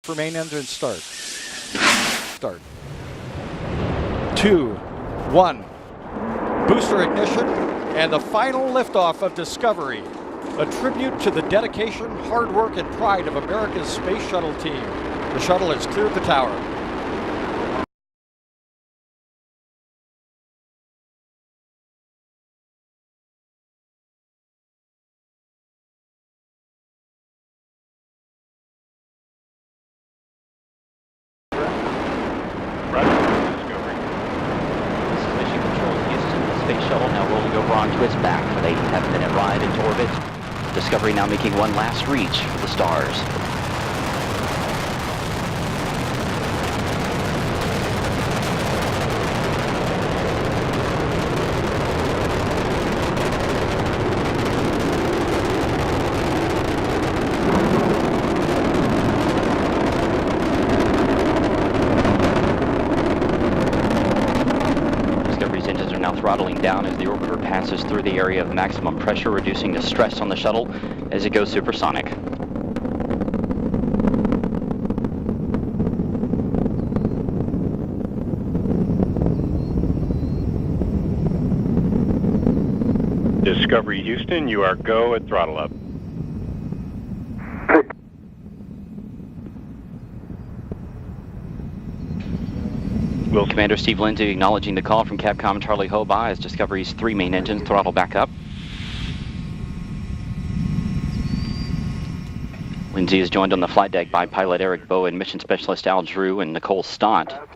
for main engine start. Start. 2, 1. Booster ignition and the final liftoff of Discovery. A tribute to the dedication, hard work, and pride of America's Space Shuttle team. The shuttle has cleared the tower. Space Shuttle now rolling over onto its back for the 8.5-minute ride into orbit. Discovery now making one last reach for the stars. Engines are now throttling down as the orbiter passes through the area of maximum pressure, reducing the stress on the shuttle as it goes supersonic. Discovery Houston, you are go at throttle up. Commander Steve Lindsay acknowledging the call from Capcom Charlie Hobaugh as Discovery's 3 main engines throttle back up. Lindsay is joined on the flight deck by pilot Eric Bowen, mission specialist Al Drew, and Nicole Stott.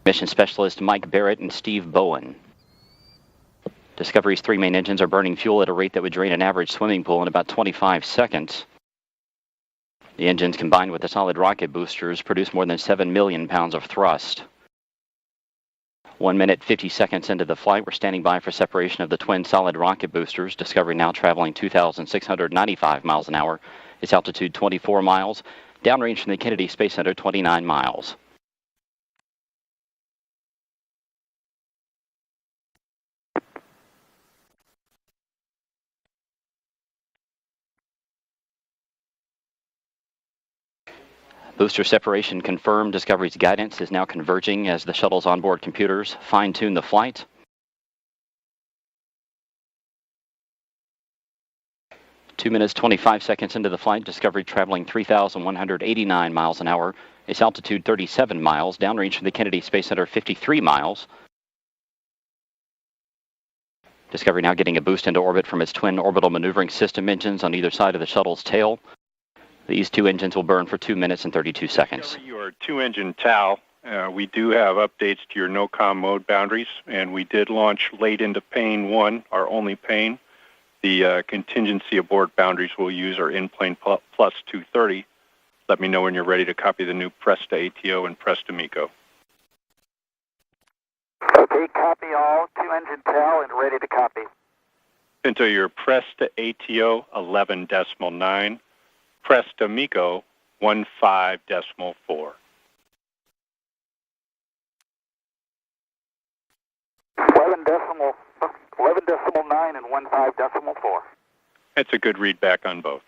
Mission specialist Mike Barrett and Steve Bowen. Discovery's 3 main engines are burning fuel at a rate that would drain an average swimming pool in about 25 seconds. The engines, combined with the solid rocket boosters, produce more than 7 million pounds of thrust. 1 minute, 50 seconds into the flight, we're standing by for separation of the twin solid rocket boosters. Discovery now traveling 2,695 miles an hour. Its altitude 24 miles. Downrange from the Kennedy Space Center 29 miles. Booster separation confirmed. Discovery's guidance is now converging as the shuttle's onboard computers fine-tune the flight. Two minutes, 25 seconds into the flight, Discovery traveling 3,189 miles an hour. Its altitude 37 miles. Downrange from the Kennedy Space Center 53 miles. Discovery now getting a boost into orbit from its twin orbital maneuvering system engines on either side of the shuttle's tail. These 2 engines will burn for 2 minutes and 32 seconds. Your 2-engine TAL. We do have updates to your no-com mode boundaries, and we did launch late into Pane 1, our only pane. The contingency aboard boundaries we'll use are in-plane plus 230. Let me know when you're ready to copy the new Presta ATO and Presta MECO. Okay, copy all. 2-engine TAL and ready to copy. Into your Presta ATO 11.9. Presta MECO 15.4. 11.9 and 15.4. That's a good readback on both.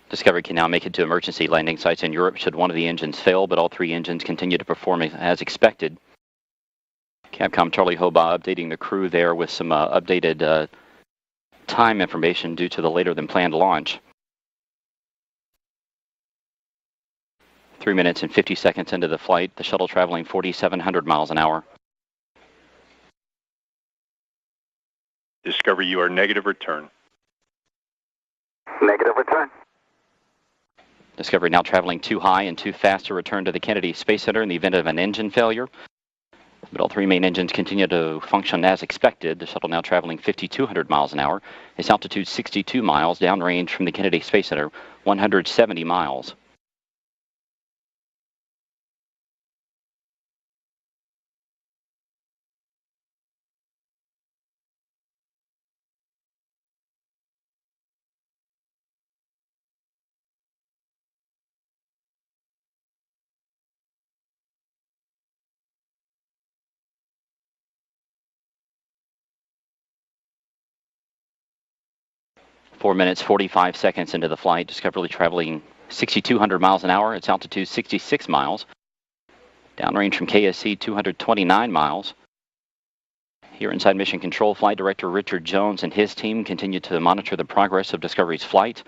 Discovery can now make it to emergency landing sites in Europe should one of the engines fail, but all 3 engines continue to perform as expected. Capcom Charlie Hobaugh updating the crew there with some updated time information due to the later than planned launch. 3 minutes and 50 seconds into the flight, the shuttle traveling 4,700 miles an hour. Discovery, you are negative return. Negative return. Discovery now traveling too high and too fast to return to the Kennedy Space Center in the event of an engine failure. But all 3 main engines continue to function as expected. The shuttle now traveling 5,200 miles an hour. Its altitude 62 miles, downrange from the Kennedy Space Center 170 miles. 4 minutes, 45 seconds into the flight. Discovery traveling 6,200 miles an hour. Its altitude 66 miles. Downrange from KSC 229 miles. Here inside Mission Control, Flight Director Richard Jones and his team continue to monitor the progress of Discovery's flight.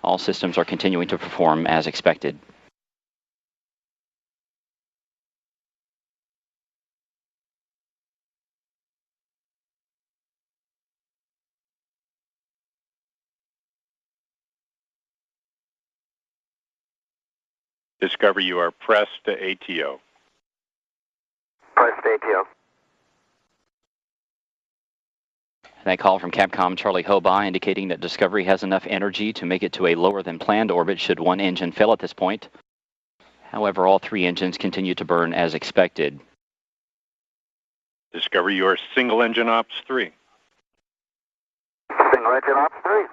All systems are continuing to perform as expected. Discovery, you are pressed to ATO. Press ATO. That call from Capcom Charlie Hobaugh indicating that Discovery has enough energy to make it to a lower than planned orbit should one engine fail at this point. However, all three engines continue to burn as expected. Discovery, you are single engine ops 3. Single engine ops 3.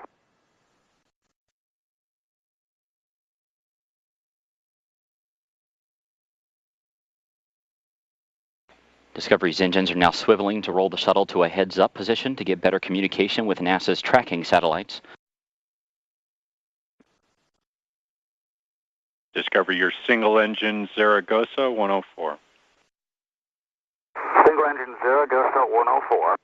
Discovery's engines are now swiveling to roll the shuttle to a heads-up position to get better communication with NASA's tracking satellites. Discovery, your single engine Zaragoza 104. Single engine Zaragoza 104.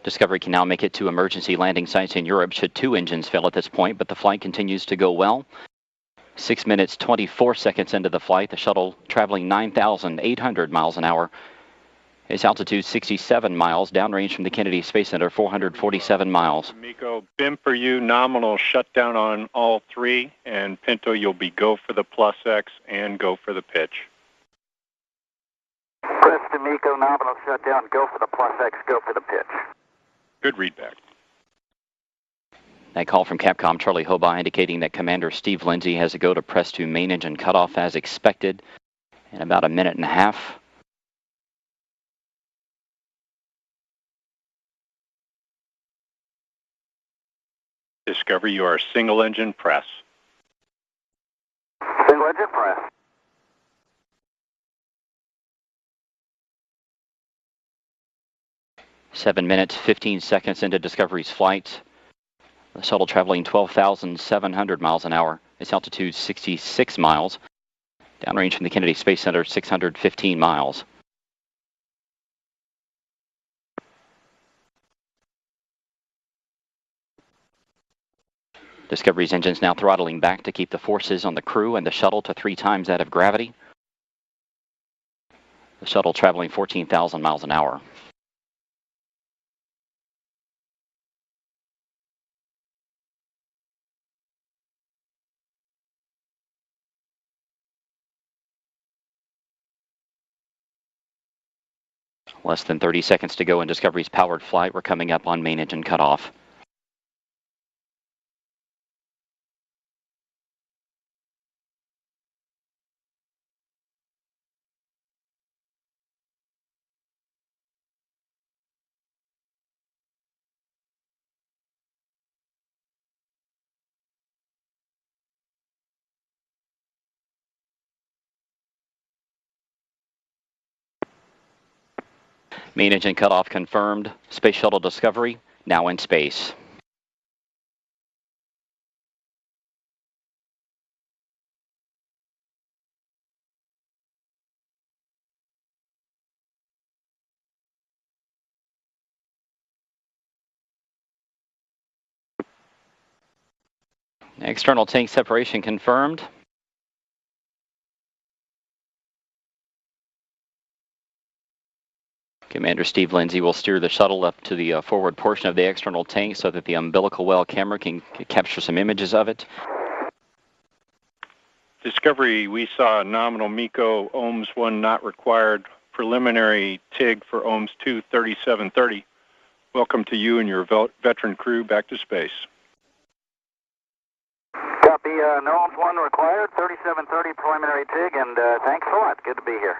Discovery can now make it to emergency landing sites in Europe should two engines fail at this point, but the flight continues to go well. 6 minutes, 24 seconds into the flight, the shuttle traveling 9,800 miles an hour. Its altitude 67 miles, downrange from the Kennedy Space Center 447 miles. Miko, BIM for you, nominal shutdown on all three, and Pinto, you'll be go for the plus X and go for the pitch. Press to Miko, nominal shutdown, go for the plus X, go for the pitch. Good readback. That call from Capcom Charlie Hobaugh indicating that Commander Steve Lindsay has a go to press to main engine cutoff as expected in about a minute and a half. Discovery, you are single engine press. Single engine press. Seven minutes, 15 seconds into Discovery's flight. The shuttle traveling 12,700 miles an hour. Its altitude 66 miles. Downrange from the Kennedy Space Center 615 miles. Discovery's engines now throttling back to keep the forces on the crew and the shuttle to 3 times that of gravity. The shuttle traveling 14,000 miles an hour. Less than 30 seconds to go in Discovery's powered flight. We're coming up on main engine cutoff. Main engine cutoff confirmed. Space Shuttle Discovery now in space. External tank separation confirmed. Commander Steve Lindsay will steer the shuttle up to the forward portion of the external tank so that the umbilical well camera can capture some images of it. Discovery, we saw nominal MECO, OMS 1 not required, preliminary TIG for OMS 2 3730. Welcome to you and your veteran crew back to space. Copy, no OMS 1 required, 3730 preliminary TIG, and thanks a lot. Good to be here.